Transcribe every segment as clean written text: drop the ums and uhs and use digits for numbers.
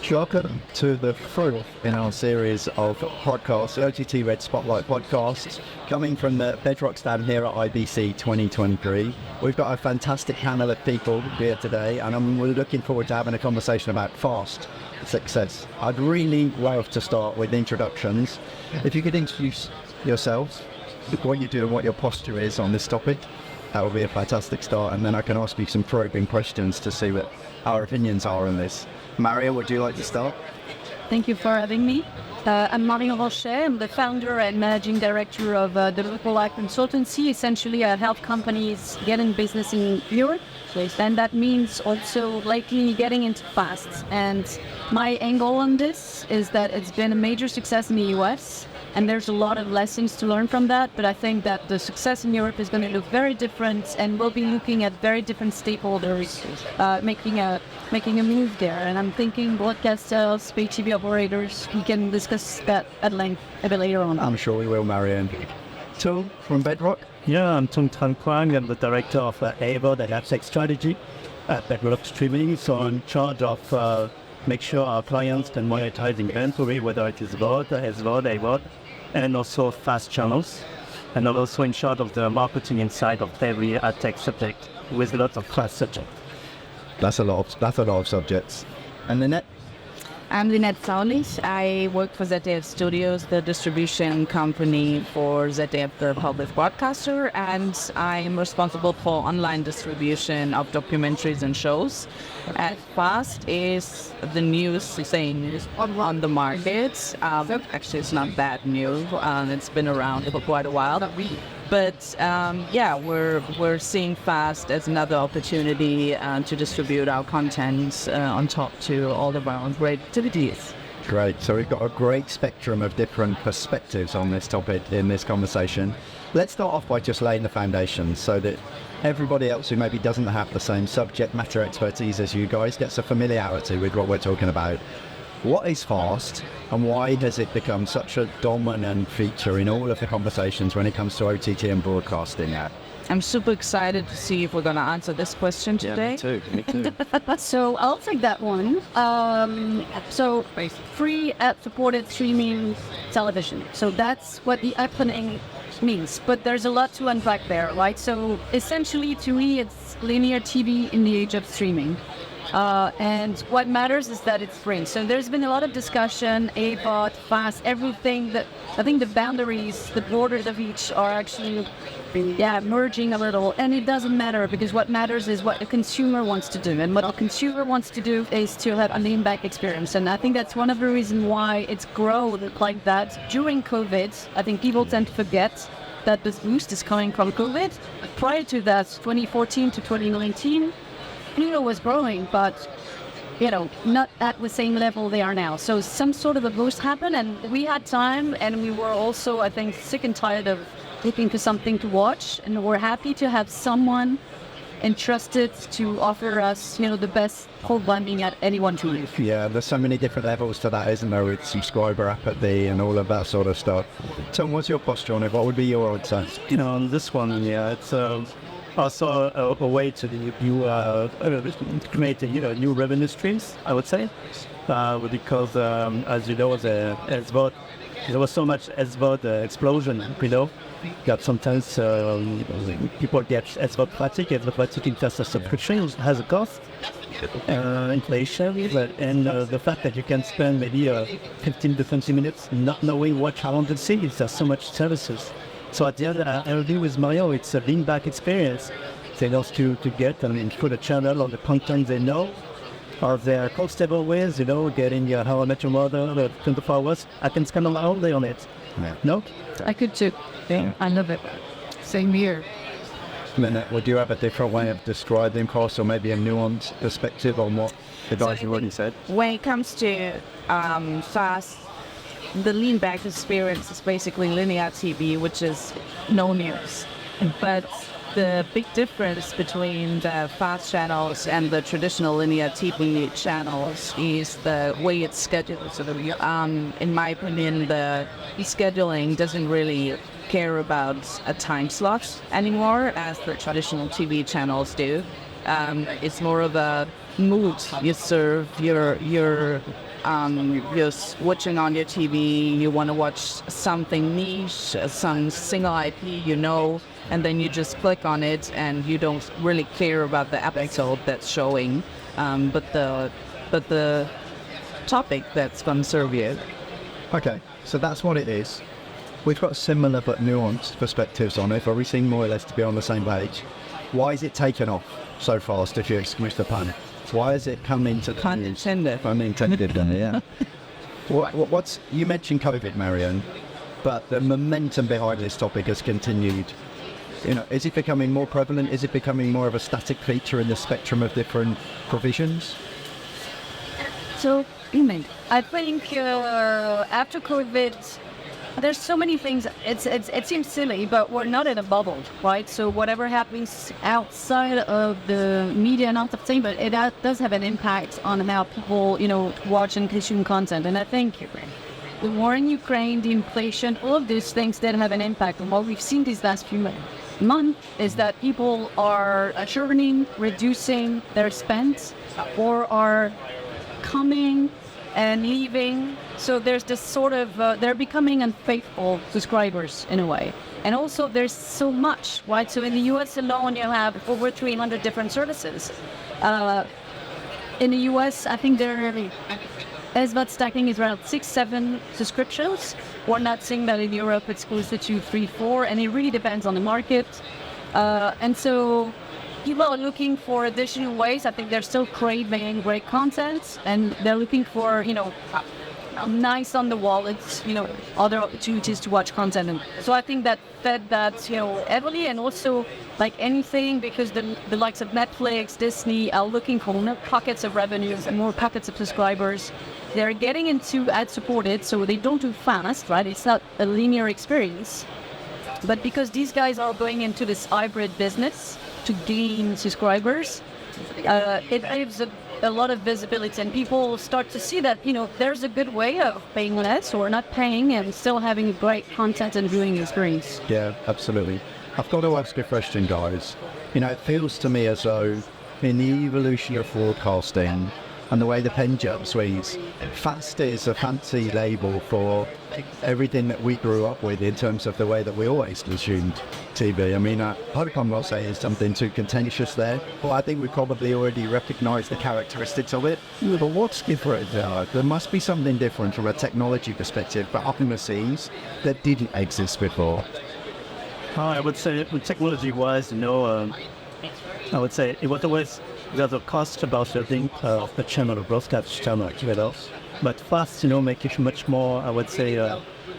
Welcome to the fourth in our series of podcasts, OTTRed Spotlight podcasts, coming from the Bedrock stand here at IBC 2023. We've got a fantastic panel of people here today, and we're looking forward to having a conversation about fast success. I'd really love to start with introductions. If you could introduce yourselves, what you do and what your posture is on this topic, that would be a fantastic start, and then I can ask you some probing questions to see what our opinions are on this. Marion, would you like to start? Thank you for having me. I'm Marion Ranchet. I'm the founder and managing director of the local life consultancy. Essentially, I help companies get in business in Europe. And that means also lately getting into fast. And my angle on this is that it's been a major success in the US. And there's a lot of lessons to learn from that, but I think that the success in Europe is going to look very different, and we'll be looking at very different stakeholders making a move there. And I'm thinking broadcasters, pay TV operators. We can discuss that at length a bit later on. I'm sure we will, Marion. Tung from Bedrock. Yeah, I'm Tung Tran-Quang. I'm the director of AVOD and AppSec strategy at Bedrock Streaming. So I'm in charge of make sure our clients can monetize inventory, whether it is VOD, SVOD, AVOD, and also fast channels. And I'm also in charge of the marketing inside of every ad tech subject with lots of fast subjects. That's a lot of subjects. And Linette? I'm Linette Zaulich. I work for ZDF Studios, the distribution company for ZDF, the public broadcaster, and I am responsible for online distribution of documentaries and shows. And Fast is the newest thing on the market. Actually, it's not that new. It's been around for quite a while. But we're seeing Fast as another opportunity to distribute our content on top to all of our great activities. Great. So we've got a great spectrum of different perspectives on this topic in this conversation. Let's start off by just laying the foundations so that everybody else who maybe doesn't have the same subject matter expertise as you guys gets a familiarity with what we're talking about. What is fast, and why has it become such a dominant feature in all of the conversations when it comes to OTT and broadcasting now? I'm super excited to see if we're going to answer this question today. Me too. So I'll take that one. So free ad-supported streaming television. So that's what the acronym means. But there's a lot to unpack there, right? So essentially, to me, it's linear TV in the age of streaming. And what matters is that it's free. So there's been a lot of discussion, AVOD, fast, everything that I think the boundaries, the borders of each are actually merging a little. And it doesn't matter, because what matters is what the consumer wants to do. And what the consumer wants to do is to have a lean-back experience. And I think that's one of the reasons why it's grown like that. During COVID, I think people tend to forget that this boost is coming from COVID. Prior to that, 2014 to 2019, was growing, but not at the same level they are now. So some sort of a boost happened, and we had time, and we were also, I think, sick and tired of looking for something to watch, and we're happy to have someone entrusted to offer us, the best programming at any one time. Yeah, there's so many different levels to that, isn't there, with subscriber apathy and all of that sort of stuff. Tom, what's your posture on it? What would be your answer? On this one, it's also a way to create new revenue streams, I would say, because as you know, the SVOD, there was so much SVOD explosion, that sometimes people get SVOD fatigue. SVOD fatigue in terms of subscription has a cost, inflation, and the fact that you can spend maybe 15 to 20 minutes not knowing what you want to see. There's so much services. So at the end, I agree with Mario, it's a lean-back experience. They know to get through the channel or the content they know, or they're comfortable with, getting How I Met Your Mother, 24 hours. I can spend all day on it. Yeah. No? I could too. Yeah, I love it. Same here. Linette, would you have a different way of describing cost, or maybe a nuanced perspective on what the guys you already said? When it comes to fast, the lean back experience is basically linear TV, which is no news. But the big difference between the fast channels and the traditional linear TV channels is the way it's scheduled. So in my opinion, the scheduling doesn't really care about a time slot anymore as the traditional TV channels do. It's more of a mood you serve your you're watching on your TV, you want to watch something niche, some single IP, and then you just click on it and you don't really care about the episode that's showing, but the topic that's going to serve you. Okay, so that's what it is. We've got similar but nuanced perspectives on it, but we seem more or less to be on the same page. Why is it taken off so fast, if you excuse the pun? Why has it come into the Pun news? intended. Pun intended, yeah. You mentioned COVID, Marion, but the momentum behind this topic has continued. Is it becoming more prevalent? Is it becoming more of a static feature in the spectrum of different provisions? So, I think after COVID, there's so many things. It seems silly, but we're not in a bubble, right? So whatever happens outside of the media and entertainment, it does have an impact on how people, watch and consume content. And I think the war in Ukraine, the inflation, all of these things that have an impact. And what we've seen these last few months is that people are churning, reducing their spend, or are coming and leaving. So there's this sort of, they're becoming unfaithful subscribers in a way. And also there's so much, right? So in the US alone, you have over 300 different services. In the US, I think SVOD stacking is around 6-7 subscriptions. We're not seeing that in Europe, it's closer to 3-4, and it really depends on the market. And so people are looking for additional ways. I think they're still craving great content, and they're looking for, nice on the wallet, other opportunities to watch content. And so I think that heavily, and also like anything, because the likes of Netflix, Disney are looking for more pockets of revenues and more pockets of subscribers. They're getting into ad-supported, so they don't do fast, right? It's not a linear experience. But because these guys are going into this hybrid business to gain subscribers, it gives a lot of visibility, and people start to see that, there's a good way of paying less or not paying and still having great content and viewing experience. Yeah, absolutely. I've got to ask a question, guys. It feels to me as though in the evolution of broadcasting and the way the pendulum swings, fast is a fancy label for everything that we grew up with in terms of the way that we always consumed TV. I hope I'm not saying something too contentious there, but I think we probably already recognise the characteristics of it. But what's different? There must be something different from a technology perspective, but up in the scenes that didn't exist before. I would say, technology-wise, I would say it was always there's a cost about building the channel, a broadcast channel, but fast, make it much more, I would say,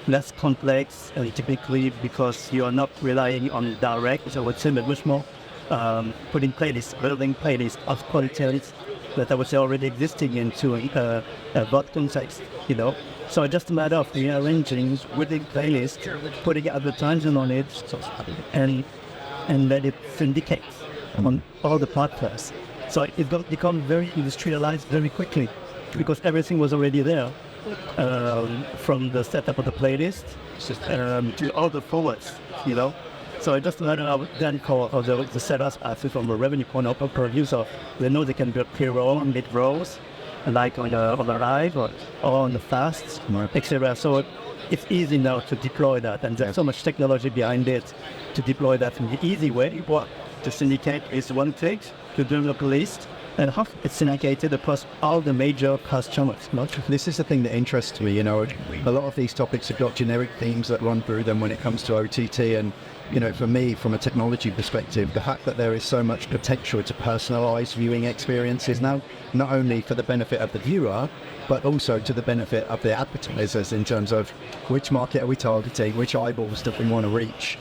less complex, typically because you are not relying on direct, I would say, but much more building playlists of content that I would say already existing into a bot context, So it's just a matter of rearranging, building playlists, putting advertising on it, and let it syndicate on all the platforms. So it got become very industrialized very quickly because everything was already there, from the setup of the playlist to all the forwards, So it just a matter of then for the setups, actually from a revenue point of producer, they know they can build pre-roll and mid-rolls, like on the live or on the fast, etc. So it's easy now to deploy that, and there's so much technology behind it to deploy that in the easy way. To syndicate is one thing, to develop a list, and how it's syndicated across all the major cast channels. This is the thing that interests me, a lot of these topics have got generic themes that run through them when it comes to OTT, and for me, from a technology perspective, the fact that there is so much potential to personalize viewing experiences now, not only for the benefit of the viewer, but also to the benefit of the advertisers in terms of which market are we targeting, which eyeballs do we want to reach.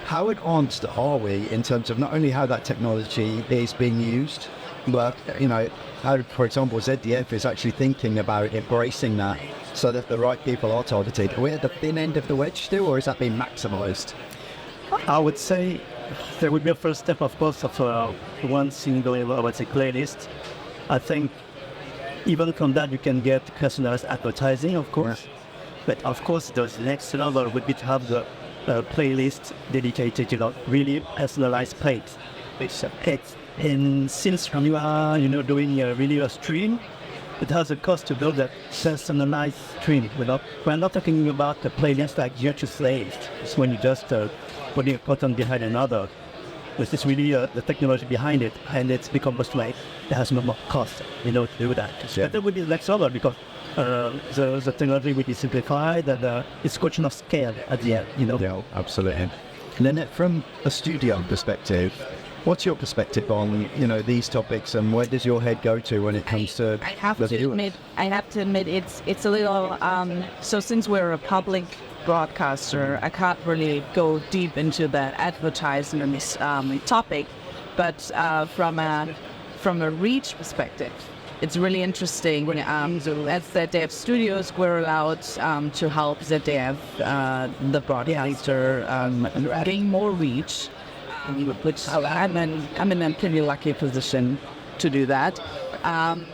How advanced are we in terms of not only how that technology is being used, but, how, for example, ZDF is actually thinking about embracing that so that the right people are targeted. Are we at the thin end of the wedge still, or is that being maximized? I would say there would be a first step, of course, of one single, I would say, playlist. I think even from that you can get personalized advertising, of course. Yeah. But of course, the next level would be to have the playlist dedicated, really personalized plays. And since you are, doing really a stream, it has a cost to build a personalized stream. We're not talking about a playlist like you just placed. It's when you just putting a button behind another. This is really the technology behind it, and it's become much like it has no more cost, to do that. But that would be the next level because the technology will be simplified and it's a question of scale at the end, Yeah, absolutely. Linette, from a studio perspective, what's your perspective on, these topics, and where does your head go to when it comes to I have to admit it's a little so since we're a public broadcaster, I can't really go deep into that advertising topic, but from a reach perspective, it's really interesting. As ZDF Studios, we're allowed to help ZDF, the broadcaster, gain more reach, which I'm in a pretty lucky position to do that. And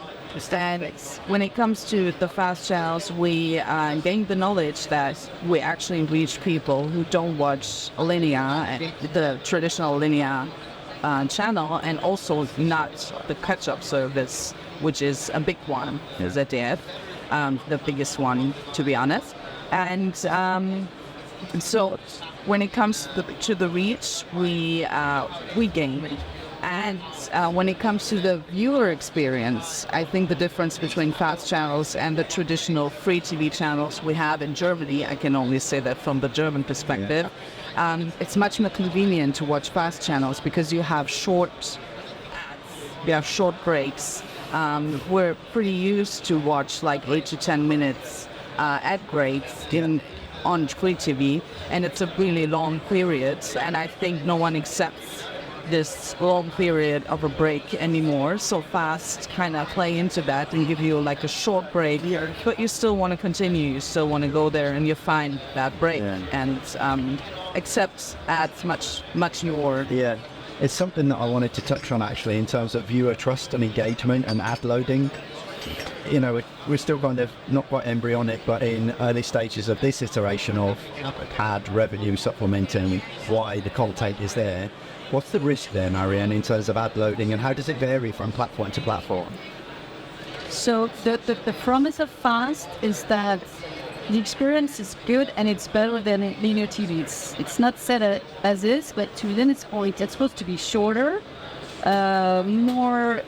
when it comes to the fast channels, we gain the knowledge that we actually reach people who don't watch linear, the traditional linear channel, and also not the catch-up service, which is a big one, ZDF, the biggest one, to be honest. And so when it comes to the reach, we gain. And when it comes to the viewer experience, I think the difference between fast channels and the traditional free TV channels we have in Germany, I can only say that from the German perspective, it's much more convenient to watch fast channels because you have short breaks. We're pretty used to watch like 8 to 10 minutes ad breaks on free TV, and it's a really long period, and I think no one accepts this long period of a break anymore. So fast kind of play into that and give you like a short break, but you still want to continue, you still want to go there and you find that break and accept ads much more. Yeah, it's something that I wanted to touch on actually in terms of viewer trust and engagement and ad loading. We're still kind of not quite embryonic, but in early stages of this iteration of ad revenue supplementing why the content is there. What's the risk there, Marion, in terms of ad loading, and how does it vary from platform to platform? So the promise of fast is that the experience is good and it's better than linear TV. It's not set as is, but to Linette's point, it's supposed to be shorter, more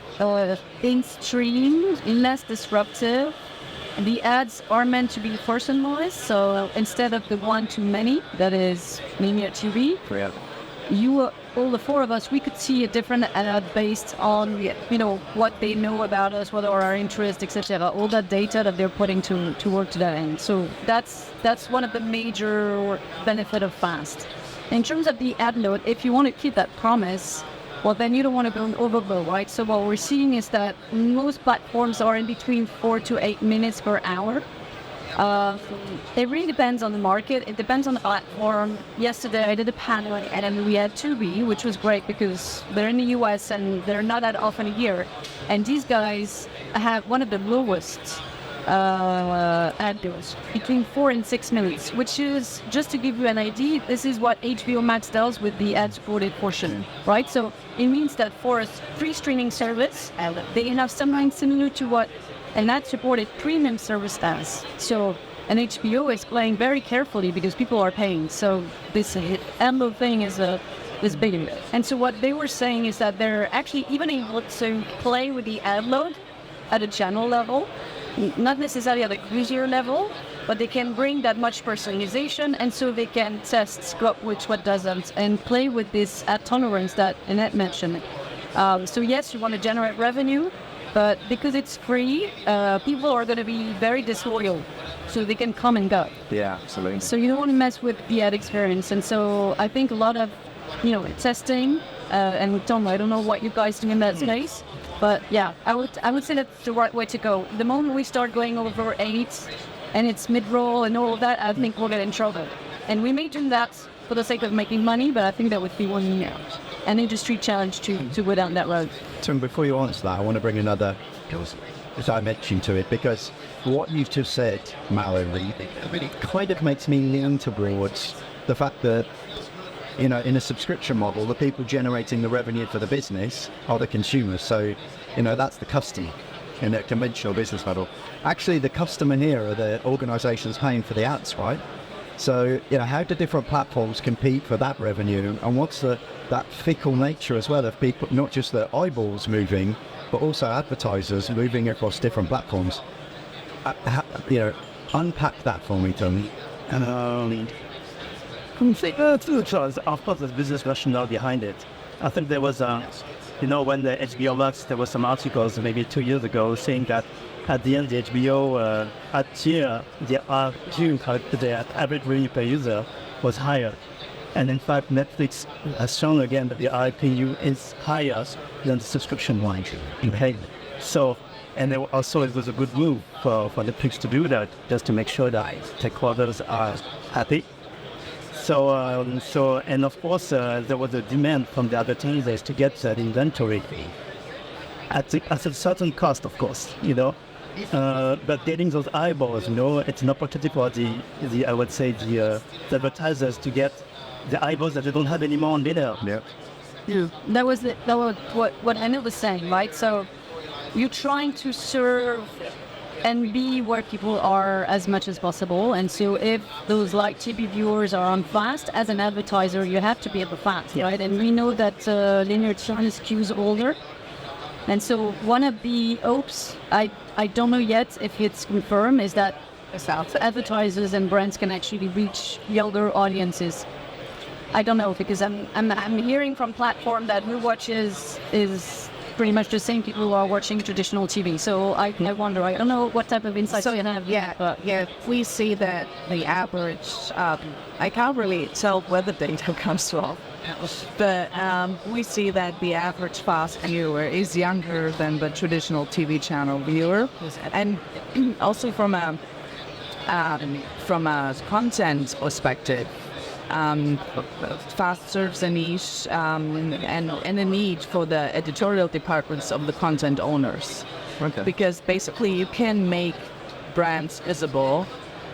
in stream, less disruptive. The ads are meant to be personalized, so instead of the one-to-many that is linear TV, all the four of us, we could see a different ad based on, what they know about us, what are our interests, etc. All that data that they're putting to work to that end. So that's one of the major benefit of fast. In terms of the ad load, if you want to keep that promise, well, then you don't want to go overload, right? So what we're seeing is that most platforms are in between 4 to 8 minutes per hour. It really depends on the market. It depends on the platform. Yesterday I did a panel and we had Tubi, which was great because they're in the US and they're not that often here. And these guys have one of the lowest ad loads, between 4 and 6 minutes, which is, just to give you an idea, this is what HBO Max does with the ad-supported portion, right? So it means that for a free streaming service, they have something similar to what an ad-supported premium service does. So an HBO is playing very carefully because people are paying. So this ad load thing is big. And so what they were saying is that they're actually even able to play with the ad load at a channel level, not necessarily at a user level, but they can bring that much personalization, and so they can test what doesn't, and play with this ad tolerance that Linette mentioned. So yes, you want to generate revenue, but because it's free, people are going to be very disloyal, so they can come and go. Yeah, absolutely. So you don't want to mess with the ad experience, and so I think a lot of, testing, and Tom, I don't know what you guys do in that space, but yeah, I would say that's the right way to go. The moment we start going over 8, and it's mid-roll and all of that, I think we'll get in trouble. And we may do that for the sake of making money, but I think that would be an industry challenge to go down that road. Tim, before you answer that, I want to bring another dimension to it, because what you've just said, Marion, it kind of makes me lean towards the fact that, in a subscription model, the people generating the revenue for the business are the consumers. So, that's the customer. in a conventional business model. Actually, the customer here are the organizations paying for the ads, right? So, how do different platforms compete for that revenue? And what's that fickle nature as well of people, not just the eyeballs moving, but also advertisers moving across different platforms? Unpack that for me, Tony. Of course, there's business rationale behind it. I think there was when the HBO Max, there was some articles maybe 2 years ago saying that at the end, the HBO at tier, the average revenue per user was higher. And in fact, Netflix has shown again that the RPU is higher than the subscription one. Okay. So, and also it was a good move for Netflix to do that, just to make sure that stakeholders are happy. So, and of course, there was a demand from the advertisers to get that inventory at a certain cost, of course, but getting those eyeballs, it's an opportunity for the advertisers to get the eyeballs that they don't have anymore on linear. Yeah. That was what Anil was saying, right? So you're trying to serve and be where people are as much as possible. And so if those TV viewers are on FAST, as an advertiser, you have to be at the FAST, right? And we know that linear channel skews older. And so one of the hopes, I don't know yet if it's confirmed, is that advertisers and brands can actually reach younger audiences. I don't know, because I'm hearing from platform that who watches is pretty much the same people who are watching traditional TV. So I wonder, I don't know what type of insights you have. We see that the average, I can't really tell where the data comes from, but we see that the average FAST viewer is younger than the traditional TV channel viewer. And also from a content perspective, FAST serves a niche and a need for the editorial departments of the content owners. Okay. Because basically you can make brands visible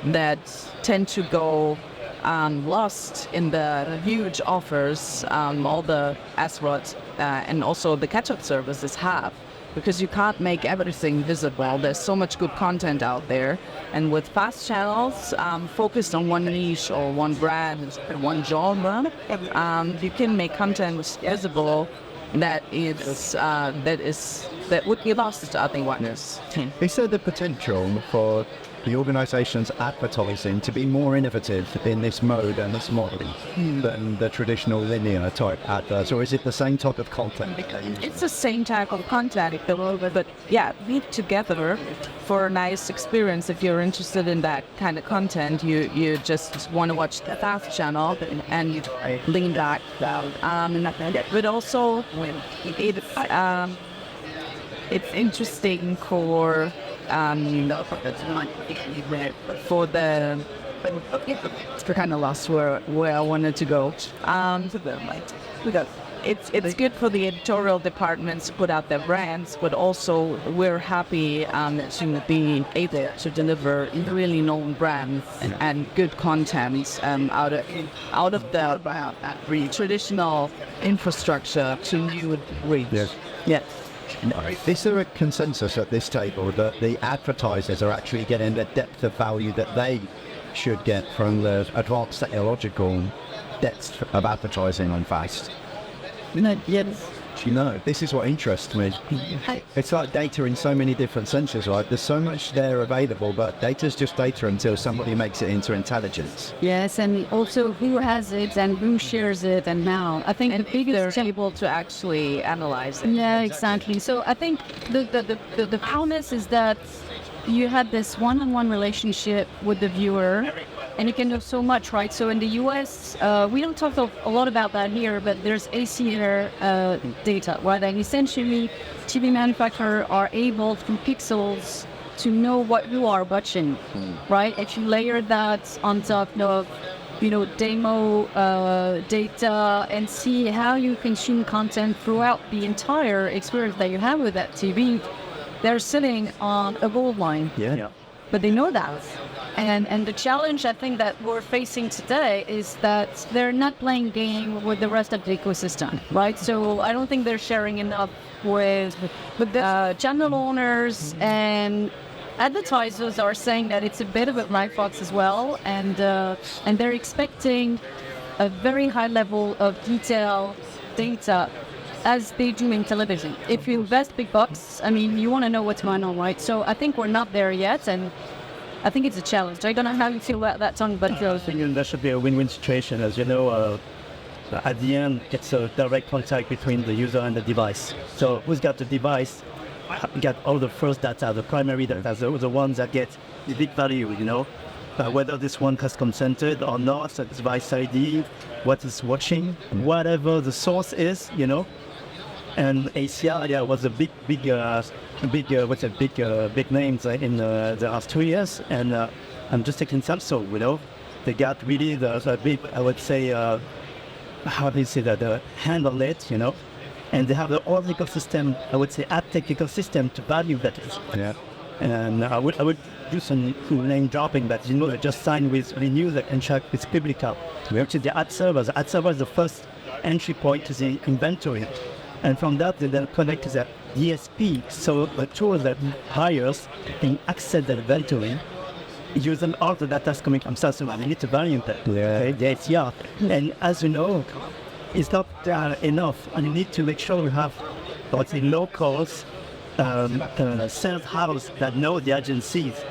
that tend to go lost in the huge offers all the SROT and also the catch-up services have. Because you can't make everything visible. There's so much good content out there. And with FAST channels focused on one niche or one brand, one genre, you can make content visible that would be lost otherwise. Is there the potential for the organisations advertising to be more innovative in this mode and this model than the traditional linear type adverts, or is it the same type of content? It's the same type of content, but meet together for a nice experience. If you're interested in that kind of content, you just want to watch the FAST channel and you lean back. But also, it's interesting for it's kind of lost where I wanted to go. It's good for the editorial departments to put out their brands, but also we're happy to be able to deliver really known brands and good content out of the traditional infrastructure to new reach. Yes. Is there a consensus at this table that the advertisers are actually getting the depth of value that they should get from the advanced technological depth of advertising on FAST? Yes. This is what interests me. It's like data in so many different senses, right? There's so much there available, but data's just data until somebody makes it into intelligence. Yes, and also who has it and who shares it and now. I think the biggest they're able to actually analyze it. Yeah, exactly. So I think the promise is that you had this one-on-one relationship with the viewer, and you can do so much, right? So in the US, we don't talk a lot about that here, but there's ACR data, right? And essentially, TV manufacturers are able, through pixels, to know what you are watching, right? If you layer that on top of, demo data and see how you consume content throughout the entire experience that you have with that TV, they're sitting on a gold line. Yeah. But they know that. And the challenge I think that we're facing today is that they're not playing game with the rest of the ecosystem, right? So I don't think they're sharing enough with the channel owners, and advertisers are saying that it's a bit of a black box as well, and they're expecting a very high level of detail data as they do in television. If you invest big bucks, I mean, you want to know what's going on, right? So I think we're not there yet, and I think it's a challenge. I don't know how you feel about that, Tung, but I think there should be a win-win situation. As you know, at the end, it's a direct contact between the user and the device. So who's got the device, got all the first data, the primary data, the ones that get the big value, you know, whether this one has consented or not, so it's device ID, what is watching, whatever the source is, you know. And ACR, was a big names in the last 2 years. And I'm just taking Samsung, you know, they got really the big, I would say, how do you say that, the hand on it, you know, and they have the whole ecosystem, I would say, ad tech ecosystem to value that. Yeah. And I would do some name dropping, but you know, I just signed with Renew that can check with Publica. We actually the ad server is the first entry point to the inventory. And from that, they then connect to the DSP, so the tool that buyers can access the inventory, using all the data coming from Samsung. They need to value that. Yeah. Okay, and as you know, it's not enough, and you need to make sure you have, let's say, locals, sales house that know the agencies.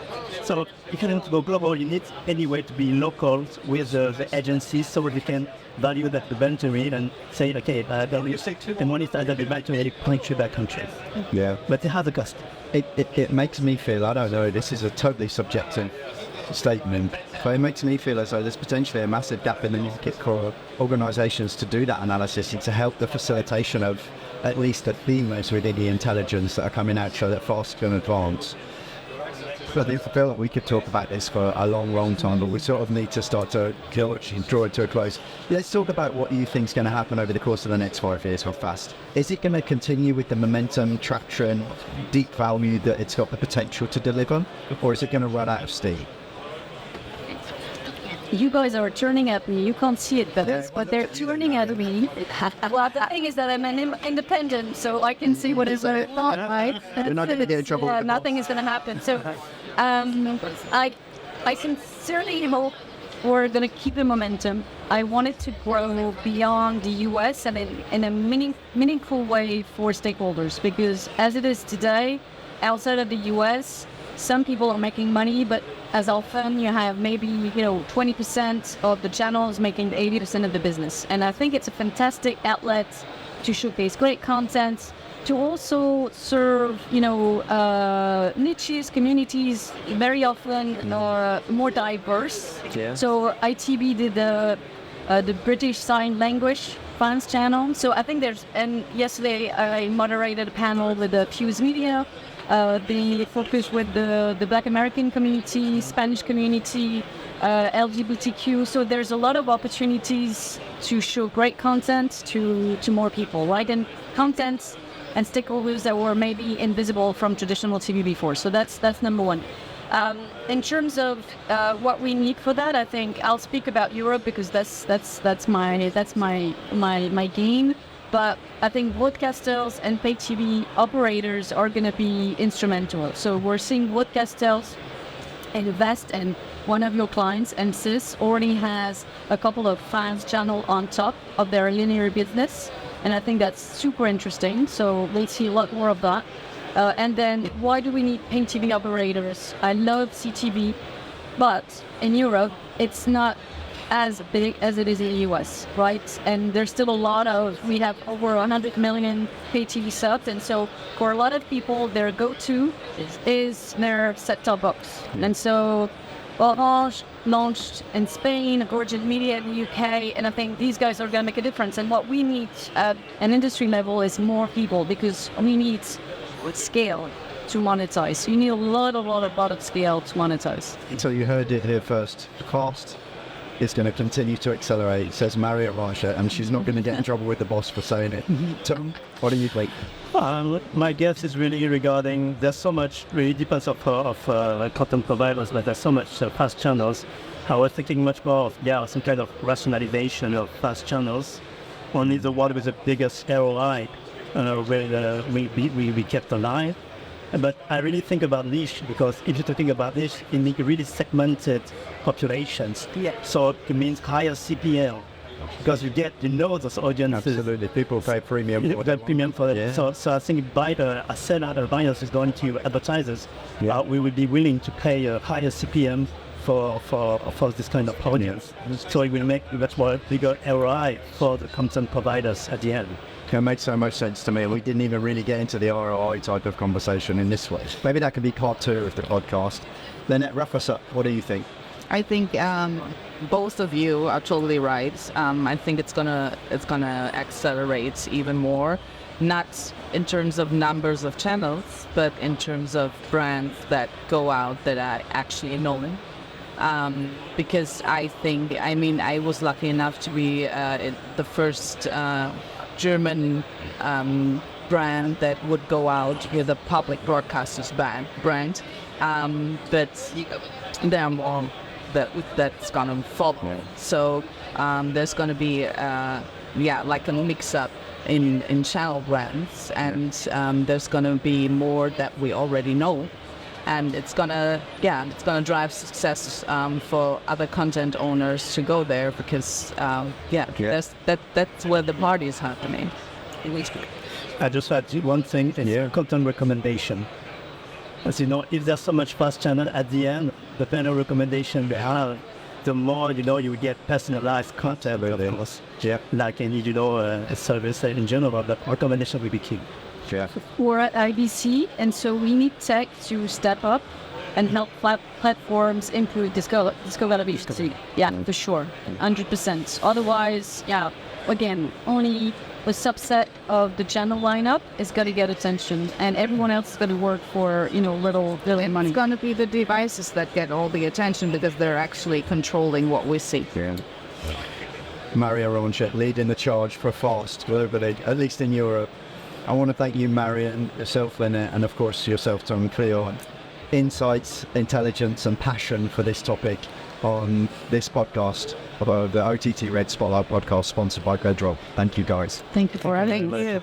So if you want to go global, you need anyway to be local with the agencies, so they can value that inventory and say, okay, and when it's that inventory country by country. Yeah. But it has a cost. It makes me feel, I don't know, this is a totally subjective statement, but it makes me feel as though there's potentially a massive gap in the market for organisations to do that analysis and to help the facilitation of at least the themes within the intelligence that are coming out so that fast and advanced. But I feel like we could talk about this for a long time, but we sort of need to start to draw it to a close. Let's talk about what you think is going to happen over the course of the next 5 years for FAST. Is it going to continue with the momentum, traction, deep value that it's got the potential to deliver, or is it going to run out of steam? you guys are turning at me. You can't see it, but they're turning at me. Well, the thing is that I'm an independent, so I can see what is going on, right? You're not going to get in trouble. Yeah, nothing is going to happen. So I sincerely hope we're going to keep the momentum. I want it to grow beyond the US and in a meaningful way for stakeholders, because as it is today, outside of the US, some people are making money, but as often you have maybe 20% of the channels making 80% of the business. And I think it's a fantastic outlet to showcase great content, to also serve niches, communities very often more diverse. Yeah. So ITV did the British Sign Language fans channel. So I think and yesterday I moderated a panel with the Fuse Media. They focus with the Black American community, Spanish community, LGBTQ. So there's a lot of opportunities to show great content to more people, right? And content and stakeholders that were maybe invisible from traditional TV before. So that's number one. In terms of what we need for that, I think I'll speak about Europe because that's my game. But I think broadcasters and pay TV operators are going to be instrumental. So we're seeing broadcasters invest, and one of your clients, NSYS, already has a couple of fans channel on top of their linear business. And I think that's super interesting. So we'll see a lot more of that. And then why do we need pay TV operators? I love CTV, but in Europe, it's not as big as it is in the US, right? And there's still we have over 100 million pay TV subs, and so for a lot of people, their go-to is their set-top box. And so Orange launched in Spain, Virgin Media in the UK, and I think these guys are going to make a difference. And what we need at an industry level is more people, because we need scale to monetize. You need a lot of scale to monetize. So you heard it here first. Cost is going to continue to accelerate, says Marion Ranchet, and she's not going to get in trouble with the boss for saying it. Tung, what do you think? My guess is really regarding, there's so much, really depends of content providers, but there's so much fast channels. I was thinking much more of, some kind of rationalization of fast channels. Only the one with the biggest ROI we kept alive. But I really think about niche, because if you're talking about niche, you need really segmented populations. Yeah. So it means higher CPL, because you know those audiences. Absolutely, people pay premium. You pay premium for it. Yeah. So I think a seller or buyers is going to advertisers. Yeah. We would be willing to pay a higher CPM for this kind of audience. So it will make much more bigger ROI for the content providers at the end. It makes so much sense to me. We didn't even really get into the ROI type of conversation in this way. Maybe that could be part 2 of the podcast. Linette, wrap us up. What do you think? I think both of you are totally right. I think it's gonna accelerate even more, not in terms of numbers of channels, but in terms of brands that go out that are actually known. Because I was lucky enough to be the first German brand that would go out with a public broadcaster's brand, but there are more that's gonna follow. Yeah. So there's gonna be like a mix-up in channel brands, and there's gonna be more that we already know. And it's gonna drive success for other content owners to go there, because that's where the party is happening. I just add one thing, content recommendation. As you know, if there's so much fast channel at the end, the better recommendation we have, the more you get personalized content. Yeah. Like any a service in general, the recommendation will be key. Yeah. We're at IBC, and so we need tech to step up and help platforms improve discoverability. Yeah, for sure, 100%. Otherwise, again, only a subset of the channel lineup is going to get attention, and everyone else is going to work for little money. It's going to be the devices that get all the attention, because they're actually controlling what we see. Yeah. Marion Ranchet leading the charge for fast globally, at least in Europe. I want to thank you, Marion, yourself, Linette, and of course yourself, Tung, for your insights, intelligence, and passion for this topic on this podcast, of the OTTRed Spotlight podcast, sponsored by Bedroll. Thank you, guys. Thank you for having me.